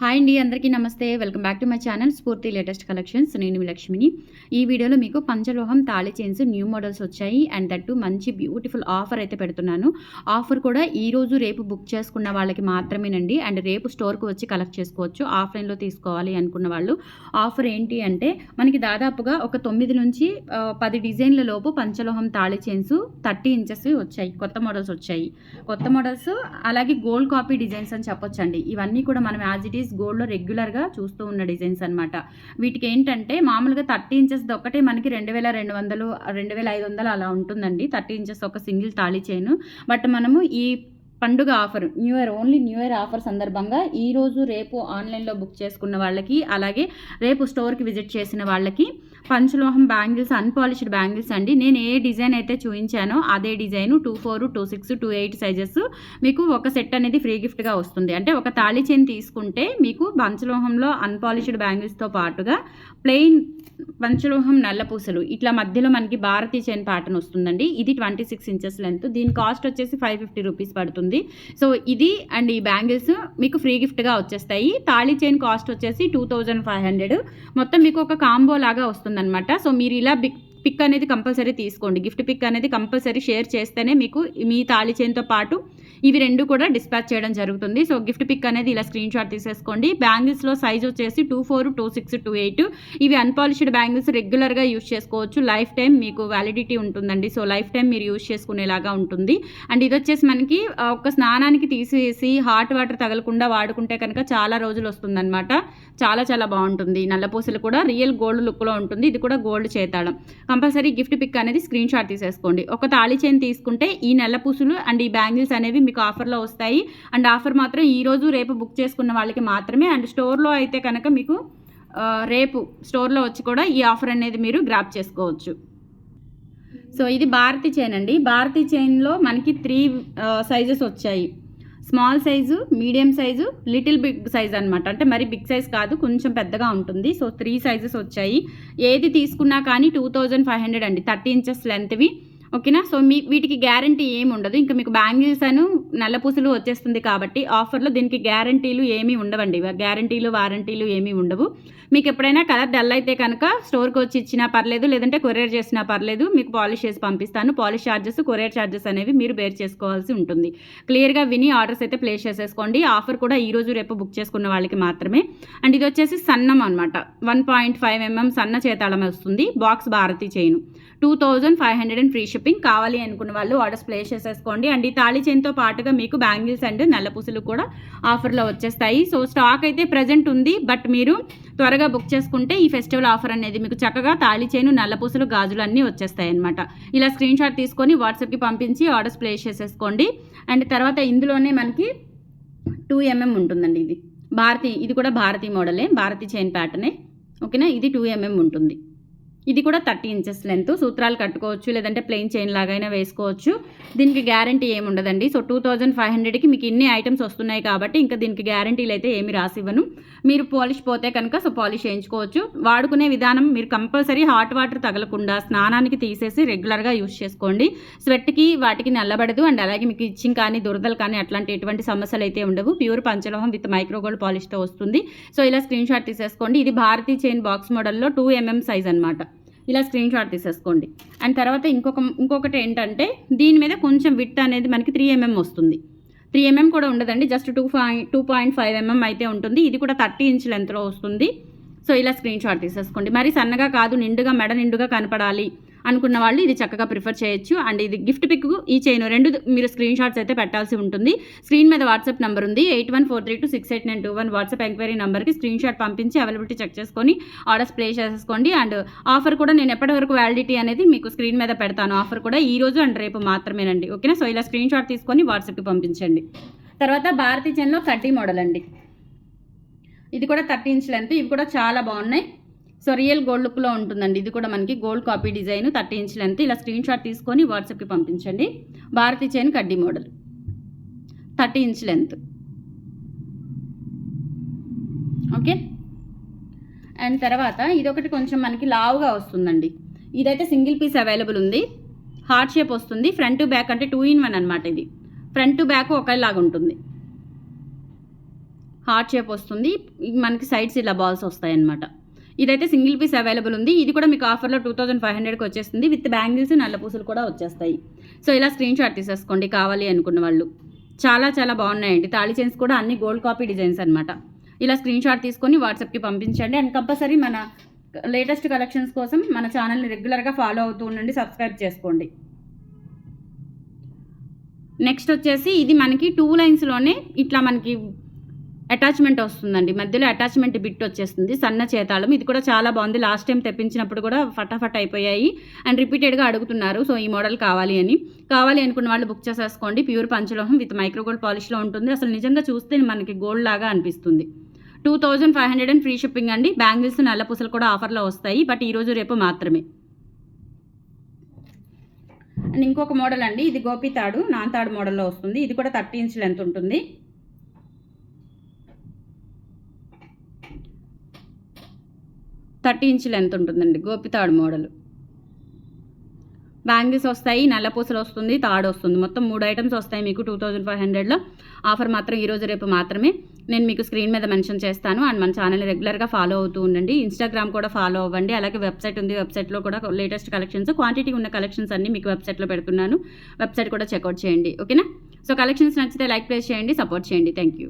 Hi అండి, అందరికీ నమస్తే. Welcome back to my channel స్ఫూర్తి లేటెస్ట్ కలెక్షన్స్. నేను మీ లక్ష్మిని. ఈ వీడియోలో మీకు పంచలోహం తాళి చైన్స్ న్యూ మోడల్స్ వచ్చాయి. అండ్ దట్టు మంచి బ్యూటిఫుల్ ఆఫర్ అయితే పెడుతున్నాను. ఆఫర్ కూడా ఈ రోజు రేపు బుక్ చేసుకున్న వాళ్ళకి మాత్రమేనండి. అండ్ రేపు స్టోర్కి వచ్చి కలెక్ట్ చేసుకోవచ్చు. ఆఫ్లైన్లో తీసుకోవాలి అనుకున్న వాళ్ళు. ఆఫర్ ఏంటి అంటే మనకి దాదాపుగా ఒక 9 నుంచి 10 డిజైన్ల లోపు పంచలోహం తాళి చైన్స్ 30 ఇంచెస్ వచ్చాయి. కొత్త మోడల్స్ వచ్చాయి. కొత్త మోడల్స్ అలాగే గోల్డ్ కాపీ డిజైన్స్ అని చెప్పొచ్చండి. ఇవన్నీ కూడా మనం యాజ్ ఇట్ ఈస్ గోల్డ్లో రెగ్యులర్గా చూస్తూ ఉన్న డిజైన్స్ అనమాట. వీటికి ఏంటంటే మామూలుగా 30 ఇంచెస్ ఒక్కటే మనకి 2200 2500 అలా ఉంటుందండి. 30 ఇంచెస్ ఒక సింగిల్ తాళి చైన్. బట్ మనము ఈ పండుగ ఆఫర్ న్యూ ఇయర్ ఆఫర్ సందర్భంగా ఈరోజు రేపు ఆన్లైన్లో బుక్ చేసుకున్న వాళ్ళకి, అలాగే రేపు స్టోర్కి విజిట్ చేసిన వాళ్ళకి పంచలోహం బ్యాంగిల్స్, అన్పాలిష్డ్ బ్యాంగిల్స్ అండి. నేను ఏ డిజైన్ అయితే చూపించానో అదే డిజైన్ 24, 26, 28 సైజెస్ మీకు ఒక సెట్ అనేది ఫ్రీ గిఫ్ట్గా వస్తుంది. అంటే ఒక తాళి చైన్ తీసుకుంటే మీకు పంచలోహంలో అన్పాలిష్డ్ బ్యాంగిల్స్తో పాటుగా ప్లెయిన్ పంచలోహం నల్ల పూసలు ఇట్లా మధ్యలో మనకి భారతీ చైన్ ప్యాటర్న్ వస్తుందండి. ఇది 26 ఇంచెస్ లెంత్. దీని కాస్ట్ వచ్చేసి 550 రూపీస్ పడుతుంది. సో ఇది అండ్ ఈ బ్యాంగిల్స్ మీకు ఫ్రీ గిఫ్ట్గా వచ్చేస్తాయి. తాళి చైన్ కాస్ట్ వచ్చేసి 2500. మొత్తం మీకు ఒక కాంబో లాగా వస్తుందన్నమాట. సో మీరు ఇలా పిక్ అనేది కంపల్సరీ తీసుకోండి. గిఫ్ట్ పిక్ అనేది కంపల్సరీ షేర్ చేస్తేనే మీకు మీ తాళి చైన్తో పాటు ఇవి రెండు కూడా డిస్పాచ్ చేయడం జరుగుతుంది. సో గిఫ్ట్ పిక్ అనేది ఇలా స్క్రీన్ షాట్ తీసేసుకోండి. బ్యాంగిల్స్లో సైజ్ వచ్చేసి 24, 26, 28. ఇవి అన్పాలిష్డ్ బ్యాంగిల్స్ రెగ్యులర్గా యూజ్ చేసుకోవచ్చు. లైఫ్ టైం మీకు వ్యాలిడిటీ ఉంటుందండి. సో లైఫ్ టైం మీరు యూజ్ చేసుకునేలాగా ఉంటుంది. అండ్ ఇది వచ్చేసి మనకి ఒక స్నానానికి తీసేసి హాట్ వాటర్ తగలకుండా వాడుకుంటే కనుక చాలా రోజులు వస్తుందన్నమాట. చాలా చాలా బాగుంటుంది. నల్లపూసలు కూడా రియల్ గోల్డ్ లుక్లో ఉంటుంది. ఇది కూడా గోల్డ్ చేతాళం. కంపల్సరీ గిఫ్ట్ పిక్ అనేది స్క్రీన్ షాట్ తీసేసుకోండి. ఒక తాళి చైన్ తీసుకుంటే ఈ నల్లపూసలు అండ్ ఈ బ్యాంగిల్స్ అనేవి మీకు ఆఫర్లో వస్తాయి. అండ్ ఆఫర్ మాత్రం ఈరోజు రేపు బుక్ చేసుకున్న వాళ్ళకి మాత్రమే. అండ్ స్టోర్లో అయితే కనుక మీకు రేపు స్టోర్లో వచ్చి కూడా ఈ ఆఫర్ అనేది మీరు గ్రాప్ చేసుకోవచ్చు. సో ఇది భారతీ చైన్ అండి. భారతీ చైన్లో మనకి 3 సైజెస్ వచ్చాయి. Small size, medium size, little big size అనమాట. అంటే మరి బిగ్ సైజ్ కాదు, కొంచెం పెద్దగా ఉంటుంది. సో 3 సైజెస్ వచ్చాయి. ఏది తీసుకున్నా కానీ 2500 అండి. 30 ఇంచెస్ లెంత్వి. ఓకేనా. సో వీటికి గ్యారంటీ ఏమి ఉండదు. ఇంకా మీకు బ్యాంగిల్స్ అను నల్లపూసలు వచ్చేస్తుంది కాబట్టి ఆఫర్లో దీనికి గ్యారంటీలు ఏమీ ఉండవండి. గ్యారంటీలు వారంటీలు ఏమీ ఉండవు. మీకు ఎప్పుడైనా కలర్ డల్ అయితే కనుక స్టోర్కి వచ్చి ఇచ్చినా పర్లేదు, లేదంటే కొరియర్ చేసినా పర్లేదు. మీకు పాలిష్ చేసి పంపిస్తాను. పాలిష్ ఛార్జెస్, కొరియర్ ఛార్జెస్ అనేవి మీరు బేర్ చేసుకోవాల్సి ఉంటుంది. క్లియర్గా విని ఆర్డర్స్ అయితే ప్లేస్ చేసేసుకోండి. ఆఫర్ కూడా ఈరోజు రేపు బుక్ చేసుకున్న వాళ్ళకి మాత్రమే. అండ్ ఇది వచ్చేసి సన్నం అనమాట. 1.5 mm సన్న చేతాళం వస్తుంది. బాక్స్ భారతీ చైన్ 2500 ఫ్రీ షిప్పింగ్. కావాలి అనుకున్న వాళ్ళు ఆర్డర్స్ ప్లేస్ చేసేసుకోండి. అండ్ ఈ తాళి చైన్తో పాటుగా మీకు బ్యాంగిల్స్ అండ్ నల్లపూసలు కూడా ఆఫర్లో వచ్చేస్తాయి. సో స్టాక్ అయితే ప్రజెంట్ ఉంది. బట్ మీరు త్వరగా బుక్ చేసుకుంటే ఈ ఫెస్టివల్ ఆఫర్ అనేది మీకు చక్కగా తాళి చైన్, నల్లపూసలు, గాజులు అన్నీ వచ్చేస్తాయి అనమాట. ఇలా స్క్రీన్ షాట్ తీసుకొని వాట్సాప్కి పంపించి ఆర్డర్స్ ప్లేస్ చేసేసుకోండి. అండ్ తర్వాత ఇందులోనే మనకి 2 mm ఉంటుందండి. ఇది కూడా భారతీ మోడలే, భారతీ చైన్ ప్యాటర్నే. ఓకేనా. ఇది 2 mm ఉంటుంది. ఇది కూడా 30 ఇంచెస్ లెంత్. సూత్రాలు కట్టుకోవచ్చు, లేదంటే ప్లెయిన్ చైన్ లాగైనా వేసుకోవచ్చు. దీనికి గ్యారంటీ ఏమి ఉండదండి. సో 2500కి మీకు ఇన్ని ఐటమ్స్ వస్తున్నాయి కాబట్టి ఇంకా దీనికి గ్యారంటీలు అయితే ఏమి రాసివ్వను. మీరు పాలిష్ పోతే కనుక సో పాలిష్ చేయించుకోవచ్చు. వాడుకునే విధానం మీరు కంపల్సరీ హాట్ వాటర్ తగలకుండా స్నానానికి తీసేసి రెగ్యులర్గా యూజ్ చేసుకోండి. స్వెట్కి వాటికి నల్లబడదు. అండ్ అలాగే మీకు ఇచ్చింగ్ కానీ దురదలు కానీ అట్లాంటి ఎటువంటి సమస్యలు అయితే ఉండవు. ప్యూర్ పంచలోహం విత్ మైక్రోగోల్డ్ పాలిష్తో వస్తుంది. సో ఇలా స్క్రీన్ షాట్ తీసేసుకోండి. ఇది భారతీ చైన్ బాక్స్ మోడల్లో 2 mm సైజ్ అనమాట. ఇలా స్క్రీన్ షాట్ తీసేసుకోండి. అండ్ తర్వాత ఇంకొకటి ఏంటంటే దీని మీద కొంచెం విడ్త్ అనేది మనకి 3 mm వస్తుంది. 3 mm కూడా ఉండదండి, జస్ట్ 2.5 mm అయితే ఉంటుంది. ఇది కూడా 30 ఇంచ్ లెంత్లో వస్తుంది. సో ఇలా స్క్రీన్ షాట్ తీసేసుకోండి. మరి సన్నగా కాదు, నిండుగా మెడ నిండుగా కనపడాలి అనుకున్న వాళ్ళు ఇది చక్కగా ప్రిఫర్ చేయొచ్చు. అండ్ ఇది గిఫ్ట్ పిక్, ఈ చైన్ 2 మీరు స్క్రీన్ షాట్స్ అయితే పెట్టాల్సి ఉంటుంది. స్క్రీన్ మీద వాట్సాప్ నెంబర్ ఉంది 8143268921. వాట్సాప్ ఎంక్వైరీ నెంబర్కి స్క్రీన్ షాట్ పంపించి అవైలబిలిటీ చెక్ చేసుకొని ఆర్డర్స్ ప్లేస్ చేసేసుకోండి. అండ్ ఆఫర్ కూడా నేను ఎప్పటి వరకు వ్యాలిడిటీ అనేది మీకు స్క్రీన్ మీద పెడతాను. ఆఫర్ కూడా ఈ రోజు అండ్ రేపు మాత్రమేనండి. ఓకేనా. సో ఇలా స్క్రీన్ షాట్ తీసుకొని వాట్సాప్కి పంపించండి. తర్వాత భారతీ చైన్లో 30 మోడల్ అండి. ఇది కూడా 30 ఇంచ్ లెంత్. ఇవి కూడా చాలా బాగున్నాయి. సో రియల్ గోల్డ్ లుక్లో ఉంటుందండి. ఇది కూడా మనకి gold copy design, 30 inch length. ఇలా స్క్రీన్ షాట్ తీసుకొని వాట్సాప్కి పంపించండి. భారతీ చైన్ కడ్డీ model, 30 inch length. Okay. And తర్వాత ఇదొకటి కొంచెం మనకి లావుగా వస్తుందండి. ఇదైతే సింగిల్ పీస్ అవైలబుల్ ఉంది. హార్ట్ షేప్ వస్తుంది. ఫ్రంట్ టు బ్యాక్ అంటే 2 in 1 అనమాట. ఇది ఫ్రంట్ టు బ్యాక్ ఒకేలాగా ఉంటుంది. హార్ట్ షేప్ వస్తుంది. మనకి సైడ్స్ ఇలా బాల్స్ వస్తాయన్నమాట. ఇదైతే సింగిల్ పీస్ అవైలబుల్ ఉంది. ఇది కూడా మీకు ఆఫర్లో 2500కి వచ్చేస్తుంది. విత్ బ్యాంగిల్స్, నల్ల పూసలు కూడా వచ్చేస్తాయి. సో ఇలా స్క్రీన్ షాట్ తీసేసుకోండి కావాలి అనుకున్న వాళ్ళు. చాలా చాలా బాగున్నాయండి. తాళి చైన్స్ కూడా అన్ని గోల్డ్ కాపీ డిజైన్స్ అనమాట. ఇలా స్క్రీన్ షాట్ తీసుకొని వాట్సాప్కి పంపించండి. అండ్ కంపల్సరీ మన లేటెస్ట్ కలెక్షన్స్ కోసం మన ఛానల్ని రెగ్యులర్గా ఫాలో అవుతూ ఉండండి, సబ్స్క్రైబ్ చేసుకోండి. నెక్స్ట్ వచ్చేసి ఇది మనకి 2 లైన్స్లోనే ఇట్లా మనకి అటాచ్మెంట్ వస్తుందండి. మధ్యలో అటాచ్మెంట్ బిట్ వచ్చేస్తుంది, సన్న చేతాళం. ఇది కూడా చాలా బాగుంది. లాస్ట్ టైం తెప్పించినప్పుడు కూడా ఫటాఫట్ అయిపోయాయి అండ్ రిపీటెడ్గా అడుగుతున్నారు. సో ఈ మోడల్ కావాలి అనుకున్న వాళ్ళు బుక్ చేసేసుకోండి. ప్యూర్ పంచలోహం విత్ మైక్రో గోల్డ్ పాలిష్లో ఉంటుంది. అసలు నిజంగా చూస్తే మనకి గోల్డ్ లాగా అనిపిస్తుంది. 2500 అండ్ ఫ్రీ షిప్పింగ్ అండి. బ్యాంగిల్స్, నల్ల పూసలు కూడా ఆఫర్లో వస్తాయి, బట్ ఈరోజు రేపు మాత్రమే. అండ్ ఇంకొక మోడల్ అండి, ఇది గోపి తాడు, నాన్ తాడు మోడల్లో వస్తుంది. ఇది కూడా 30 ఇంచ్ లెంత్ ఉంటుంది. 30 ఇంచ్ లెంత్ ఉంటుందండి గోపి తాడు మోడల్. బ్యాంగిల్స్ వస్తాయి, నల్ల పూసలు వస్తుంది, తాడు వస్తుంది. మొత్తం 3 ఐటమ్స్ వస్తాయి మీకు 2500లో. ఆఫర్ మాత్రం ఈరోజు రేపు మాత్రమే. నేను మీకు స్క్రీన్ మీద మెన్షన్ చేస్తాను. అండ్ మన ఛానల్ని రెగ్యులర్గా ఫాలో అవుతూ ఉండండి. ఇన్స్టాగ్రామ్ కూడా ఫాలో అవ్వండి. అలాగే వెబ్సైట్ ఉంది, వెబ్సైట్లో కూడా లేటెస్ట్ కలెక్షన్స్, క్వాంటిటీ ఉన్న కలెక్షన్స్ అన్నీ మీకు వెబ్సైట్లో పెడుతున్నాను. వెబ్సైట్ కూడా చెక్అవుట్ చేయండి, ఓకేనా? సో కలెక్షన్స్ నచ్చితే లైక్ ప్లేస్ చేయండి, సపోర్ట్ చేయండి. Thank you.